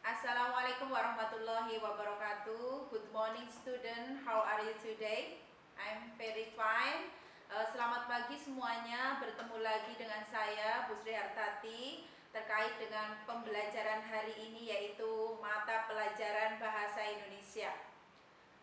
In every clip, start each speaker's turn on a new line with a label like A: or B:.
A: Assalamualaikum warahmatullahi wabarakatuh. Good morning student, how are you today? I'm very fine. Selamat pagi semuanya, bertemu lagi dengan saya Bu Sri Hartati terkait dengan pembelajaran hari ini, yaitu mata pelajaran bahasa Indonesia.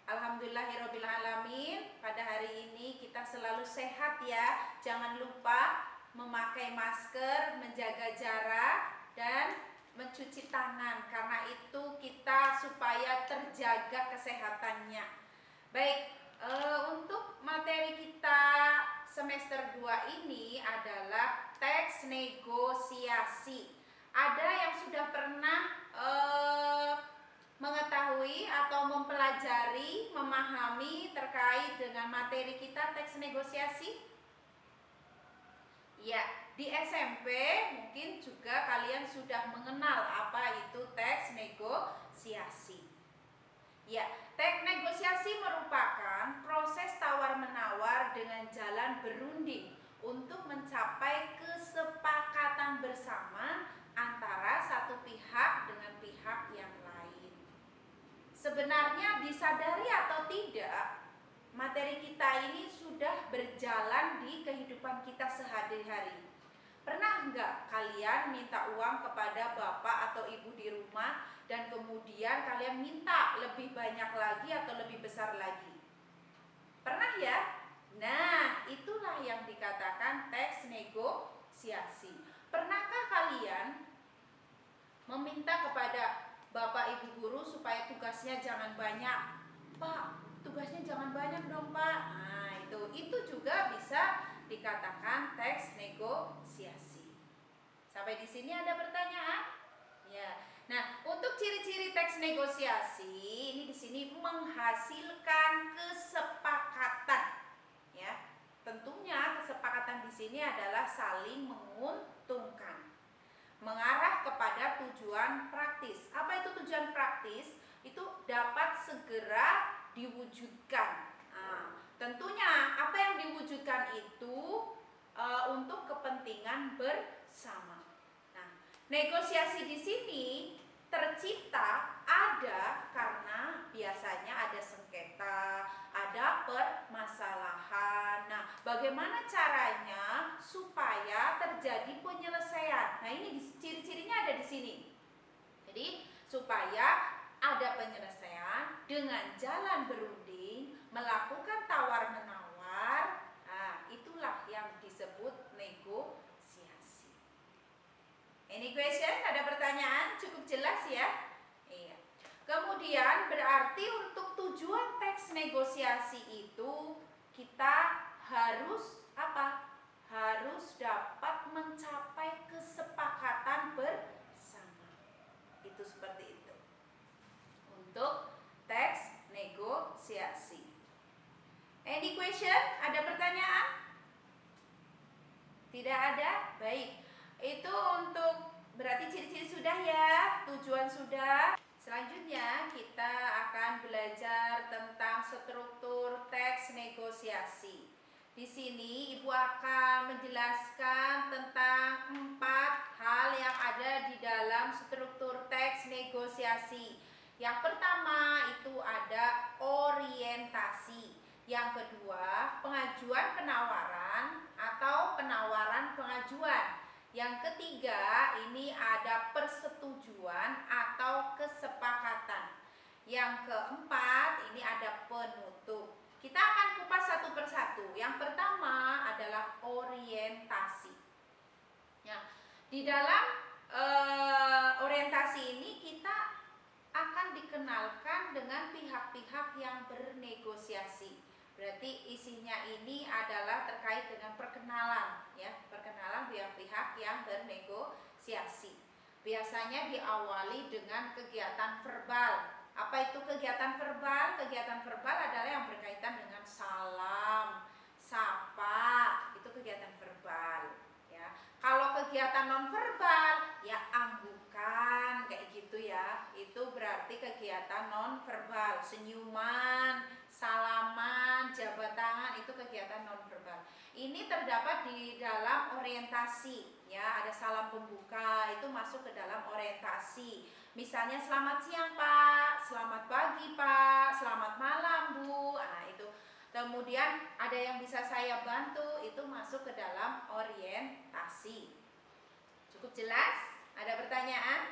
A: Alhamdulillahirobbilalamin, pada hari ini kita selalu sehat ya. Jangan lupa memakai masker, menjaga jarak, dan mencuci tangan, karena itu kita supaya terjaga kesehatannya. Baik, untuk materi kita semester 2 ini adalah teks negosiasi. Ada yang sudah pernah mengetahui atau mempelajari, memahami terkait dengan materi kita teks negosiasi? Ya, di SMP mungkin juga kalian sudah mengenal apa itu teks negosiasi. Ya, teks negosiasi merupakan proses tawar-menawar dengan jalan berunding untuk mencapai kesepakatan bersama antara satu pihak dengan pihak yang lain. Sebenarnya disadari atau tidak, materi kita ini sudah berjalan di kehidupan kita sehari-hari. Pernah nggak kalian minta uang kepada bapak atau ibu di rumah dan kemudian kalian minta lebih banyak lagi atau lebih besar lagi? Pernah ya? Nah, itulah yang dikatakan teks negosiasi. Pernahkah kalian meminta kepada bapak ibu guru supaya tugasnya jangan banyak? Pak, tugasnya jangan banyak dong Pak. Nah, itu juga bisa dikatakan teks negosiasi. Sampai di sini ada pertanyaan? Ya. Nah, untuk ciri-ciri teks negosiasi ini di sini menghasilkan kesepakatan. Ya. Tentunya kesepakatan di sini adalah saling menguntungkan, mengarah kepada tujuan praktis. Apa itu tujuan praktis? Itu dapat segera diwujudkan. Nah, tentunya apa yang diwujudkan itu untuk kepentingan bersama. Nah, negosiasi di sini tercipta ada karena biasanya ada sengketa, ada permasalahan. Nah, bagaimana caranya supaya terjadi penyelesaian? Nah, ini ciri-cirinya ada di sini. Jadi, supaya ada penyelesaian dengan jalan berunding, melakukan tawar-menawar. Nah, itulah yang disebut negosiasi. Any question? Ada pertanyaan? Cukup jelas ya? Iya. Kemudian berarti untuk tujuan teks negosiasi itu kita harus apa? Harus dapat mencapai kesepakatan bersama. Itu seperti itu untuk teks negosiasi. Any question? Ada pertanyaan? Tidak ada? Baik. Itu untuk berarti ciri-ciri sudah ya, tujuan sudah. Selanjutnya kita akan belajar tentang struktur teks negosiasi. Di sini Ibu akan menjelaskan tentang 4 hal yang ada di dalam struktur teks negosiasi. Yang pertama itu ada orientasi. Yang kedua, pengajuan penawaran atau penawaran pengajuan. Yang ketiga, ini ada persetujuan atau kesepakatan. Yang keempat, ini ada penutup. Kita akan kupas satu persatu. Yang pertama adalah orientasi. Ya, di dalam orientasi ini kita akan dikenalkan dengan pihak-pihak yang bernegosiasi. Berarti isinya ini adalah terkait dengan perkenalan, ya, perkenalan pihak-pihak yang bernegosiasi. Biasanya diawali dengan kegiatan verbal. Apa itu kegiatan verbal? Kegiatan verbal adalah yang berkaitan dengan salam, sapa, itu kegiatan verbal. Ya, kalau kegiatan nonverbal, ya anggukan kayak gitu ya, itu berarti kegiatan nonverbal. Senyuman, salaman, jabat tangan itu kegiatan nonverbal. ini terdapat di dalam orientasi, ya. Ada salam pembuka, itu masuk ke dalam orientasi. Misalnya selamat siang Pak, selamat pagi Pak, selamat malam Bu. Nah, itu. Kemudian ada yang bisa saya bantu, itu masuk ke dalam orientasi. Cukup jelas? Ada pertanyaan?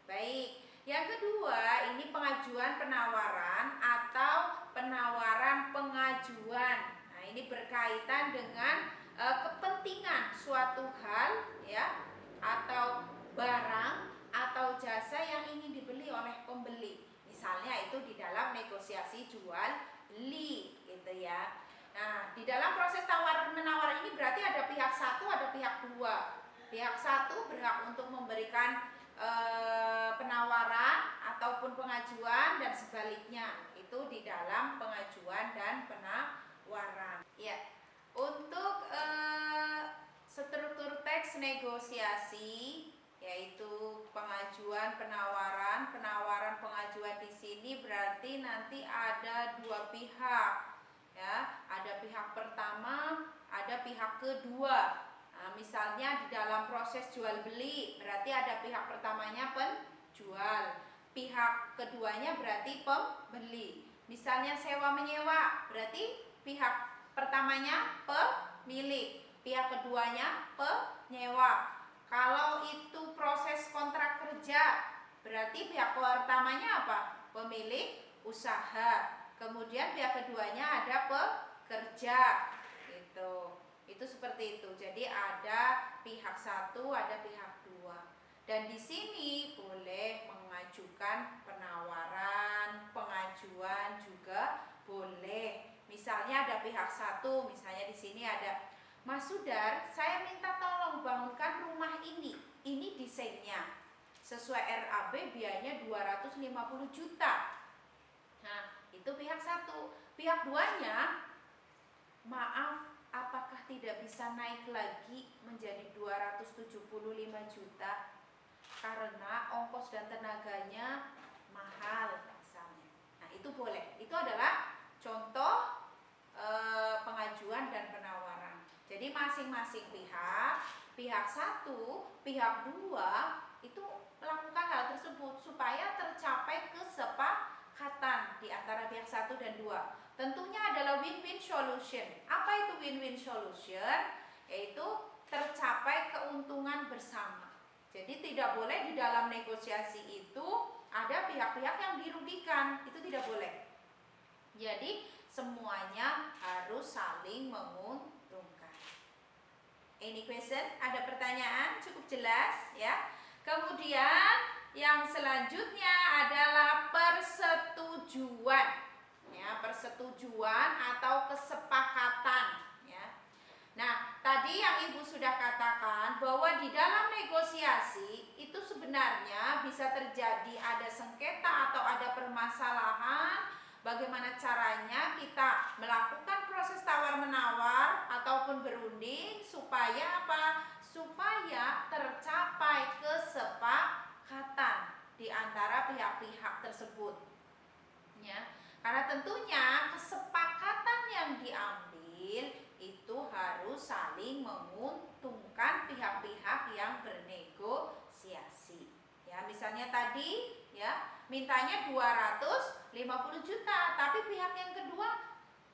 A: Baik. Yang kedua, ini pengajuan penawaran atau penawaran pengajuan. Nah, ini berkaitan dengan kepentingan suatu hal, ya, atau barang atau jasa yang ingin dibeli oleh pembeli. Misalnya itu di dalam negosiasi jual beli, gitu ya. Nah, di dalam proses tawar menawar ini berarti ada pihak satu, ada pihak dua. Pihak satu berhak untuk memberikan penawaran ataupun pengajuan, dan sebaliknya itu di dalam pengajuan dan penawaran. Ya, untuk struktur teks negosiasi, yaitu pengajuan penawaran, pengajuan di sini berarti nanti ada dua pihak, ya, ada pihak pertama, ada pihak kedua. Nah, misalnya di dalam proses jual beli berarti ada pihak pertamanya penjual, pihak keduanya berarti pembeli. Misalnya sewa menyewa berarti pihak pertamanya pemilik, pihak keduanya penyewa. Kalau itu proses kontrak kerja berarti pihak pertamanya apa? Pemilik usaha. Kemudian pihak keduanya ada pekerja, gitu. Itu seperti itu. Jadi ada pihak satu, ada pihak dua. Dan di sini boleh mengajukan penawaran, pengajuan juga boleh. Misalnya ada pihak satu, misalnya di sini ada, Mas Sudar, saya minta tolong bangunkan rumah ini. Ini desainnya. Sesuai RAB biayanya 250 juta. Nah, itu pihak satu. Pihak duanya, maaf, apakah tidak bisa naik lagi menjadi 275 juta? Karena ongkos dan tenaganya mahal misalnya. Nah, itu boleh. Itu adalah contoh pengajuan dan penawaran. Jadi masing-masing pihak, pihak satu, pihak dua itu melakukan hal tersebut supaya tercapai kesepakatan di antara pihak satu dan dua. Tentunya adalah win-win solution. Apa itu win-win solution? Yaitu tercapai keuntungan bersama. Jadi tidak boleh di dalam negosiasi itu ada pihak-pihak yang dirugikan. Itu tidak boleh. Jadi semuanya harus saling menguntungkan. Any question? Ada pertanyaan? Cukup jelas ya. Kemudian yang selanjutnya adalah persetujuan. Ya, persetujuan atau kesepakatan, ya. Nah, tadi yang Ibu sudah katakan bahwa di dalam negosiasi itu sebenarnya bisa terjadi ada sengketa atau ada permasalahan. Bagaimana caranya kita melakukan proses tawar-menawar ataupun berunding supaya apa? Supaya tercapai kesepakatan di antara pihak-pihak tersebut. Ya. Karena tentunya kesepakatan yang diambil itu harus saling menguntungkan pihak-pihak yang bernegosiasi. Ya, misalnya tadi ya mintanya 250 juta, tapi pihak yang kedua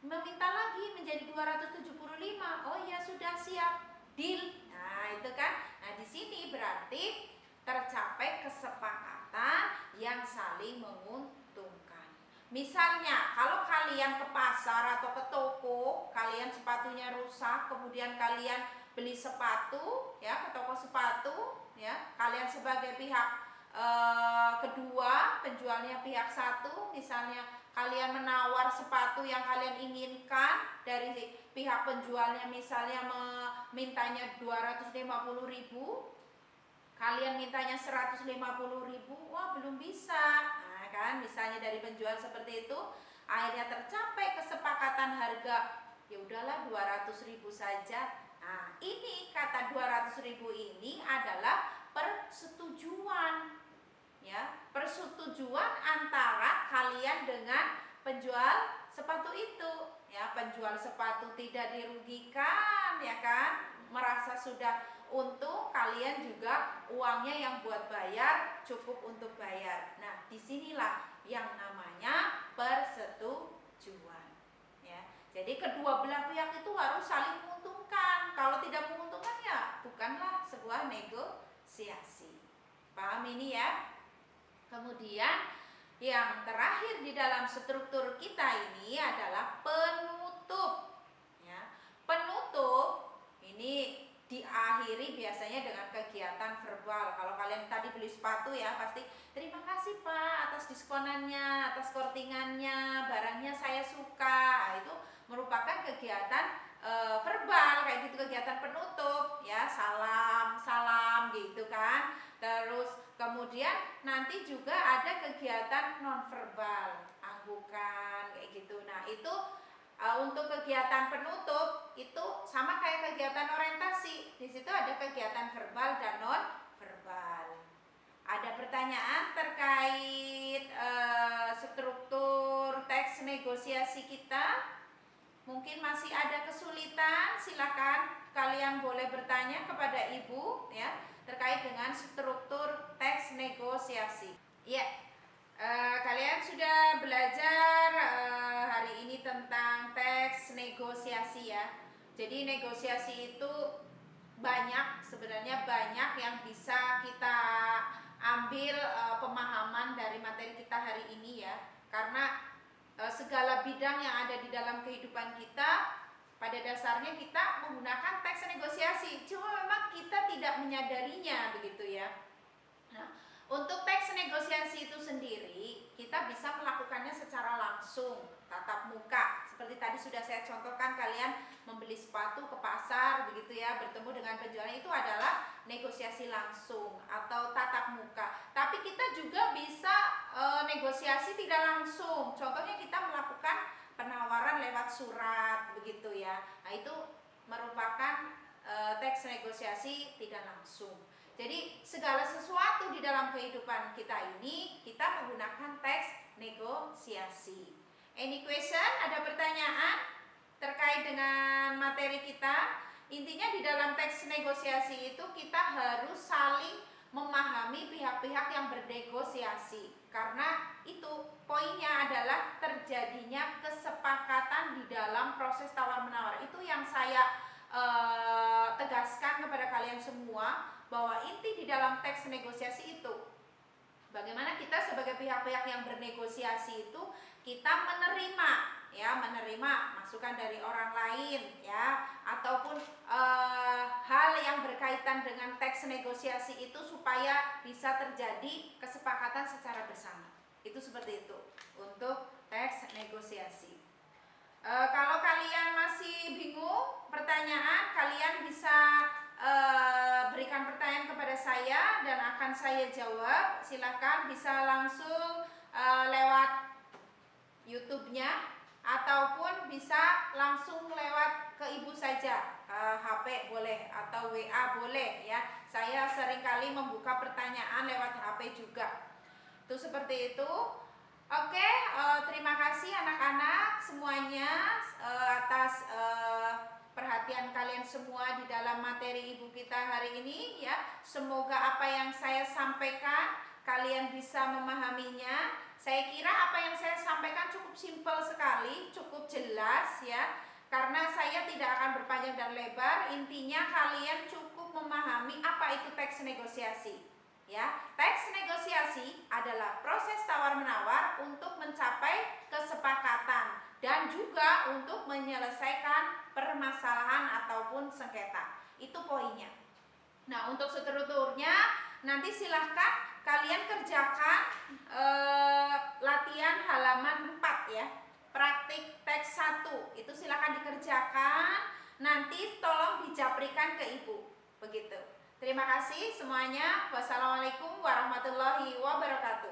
A: meminta lagi menjadi 275. Oh ya, sudah siap, deal. Nah, itu kan. Nah, di sini berarti tercapai kesepakatan yang saling menguntungkan. Misalnya, kalau kalian ke pasar atau ke toko, kalian sepatunya rusak, kemudian kalian beli sepatu, ya, ke toko sepatu, ya, kalian sebagai pihak kedua, penjualnya pihak satu, misalnya kalian menawar sepatu yang kalian inginkan, dari pihak penjualnya misalnya mintanya 250.000, kalian mintanya 150.000, wah belum bisa. Nah kan, misalnya dari penjual seperti itu, akhirnya tercapai kesepakatan harga, ya udahlah 200.000 saja. Nah, ini kata 200.000 ini adalah persetujuan. Ya, persetujuan antara kalian dengan penjual sepatu itu, ya, penjual sepatu tidak dirugikan, ya kan, merasa sudah untung, kalian juga uangnya yang buat bayar cukup untuk bayar. Nah, disinilah yang namanya persetujuan, ya. Jadi kedua belah pihak itu harus saling menguntungkan. Kalau tidak menguntungkan ya bukanlah sebuah negosiasi. Paham ini ya? Kemudian yang terakhir di dalam struktur kita ini adalah penutup, ya. Penutup ini diakhiri biasanya dengan kegiatan verbal. Kalau kalian tadi beli sepatu ya, pasti terima kasih Pak atas diskonannya, atas kortingannya, barangnya saya suka. Nah, itu merupakan kegiatan verbal, kayak gitu, kegiatan penutup ya, salam salam gitu kan. Terus kemudian nanti juga ada kegiatan nonverbal, anggukan kayak gitu. Nah, itu untuk kegiatan penutup itu sama kayak kegiatan orientasi. Di situ ada kegiatan verbal dan non verbal. Ada pertanyaan terkait struktur teks negosiasi kita? Mungkin masih ada kesulitan? Silakan kalian boleh bertanya kepada Ibu ya terkait dengan struktur teks negosiasi. Ya. Kalian sudah belajar hari ini tentang teks negosiasi ya. Jadi negosiasi itu sebenarnya banyak yang bisa kita ambil pemahaman dari materi kita hari ini ya. Karena segala bidang yang ada di dalam kehidupan kita pada dasarnya kita menggunakan teks negosiasi. Cuma memang kita tidak menyadarinya begitu ya. Nah, untuk teks negosiasi itu sendiri, kita bisa melakukannya secara langsung, tatap muka. Seperti tadi sudah saya contohkan, kalian membeli sepatu ke pasar, begitu ya, bertemu dengan penjualnya, itu adalah negosiasi langsung atau tatap muka. Tapi kita juga bisa negosiasi tidak langsung. Contohnya kita melakukan penawaran lewat surat, begitu ya. Nah, itu merupakan teks negosiasi tidak langsung. Jadi segala sesuatu di dalam kehidupan kita ini kita menggunakan teks negosiasi. Any question? Ada pertanyaan terkait dengan materi kita? Intinya di dalam teks negosiasi itu kita harus saling memahami pihak-pihak yang bernegosiasi. Karena itu poinnya adalah terjadinya kesepakatan di dalam proses tawar-menawar. Itu yang saya tegaskan kepada kalian semua, bahwa inti di dalam teks negosiasi itu bagaimana kita sebagai pihak-pihak yang bernegosiasi itu kita menerima masukan dari orang lain ya, ataupun hal yang berkaitan dengan teks negosiasi itu supaya bisa terjadi kesepakatan secara bersama. Itu seperti itu untuk teks negosiasi. Kalau kalian masih bingung pertanyaan, kalian bisa berikan pertanyaan kepada saya dan akan saya jawab. Silakan bisa langsung lewat YouTube-nya ataupun bisa langsung lewat ke Ibu saja, HP boleh atau WA boleh ya. Saya seringkali membuka pertanyaan lewat HP juga. Itu seperti itu. Oke, terima kasih anak-anak semuanya atas perhatian kalian semua di dalam materi Ibu kita hari ini ya. Semoga apa yang saya sampaikan kalian bisa memahaminya. Saya kira apa yang saya sampaikan cukup simpel sekali, cukup jelas ya. Karena saya tidak akan berpanjang dan lebar, intinya kalian cukup memahami apa itu teks negosiasi. Ya, teks negosiasi adalah proses tawar-menawar untuk mencapai kesepakatan dan juga untuk menyelesaikan permasalahan ataupun sengketa. Itu poinnya. Nah, untuk strukturnya nanti silahkan kalian kerjakan latihan halaman 4 ya. Praktik teks 1 itu silahkan dikerjakan. Nanti tolong dijaprikan ke Ibu. Begitu. Terima kasih semuanya. Wassalamualaikum warahmatullahi wabarakatuh.